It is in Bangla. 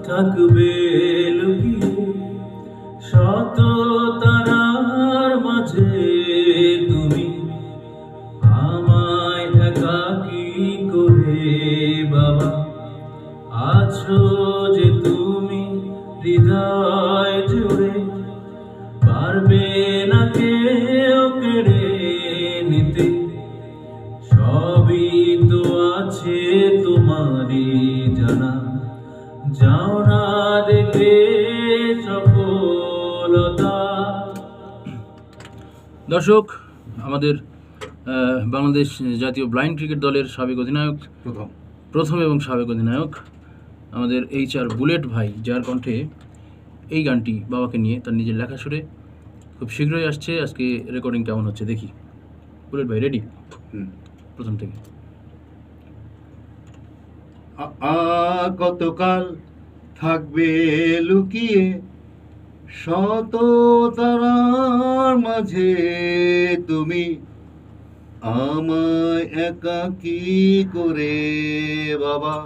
থাকবে লুকিয়ে শত তারার মাঝে, তুমি আমায় একাকী করে বাবা আছো যে তুমি হৃদয় জুড়ে, পারবে না কেউ কেড়ে নিতে, সবই তো আছে তোমারই জানা, যাও না দেখে সফলতা। দর্শক, আমাদের বাংলাদেশ জাতীয় ব্লাইন্ড ক্রিকেট দলের সাবেক অধিনায়ক, প্রথম এবং সাবেক অধিনায়ক আমাদের HR বুলেট ভাই, যার কণ্ঠে এই গানটি বাবাকে নিয়ে তার নিজের লেখা সুরে খুব শীঘ্রই আসছে। আজকে রেকর্ডিং কেমন হচ্ছে দেখি। বুলেট ভাই রেডি? প্রথম থেকে। কতকাল থাকবে লুকিয়ে শত তারার মাঝে, তুমি আমায় একাকী করে বাবা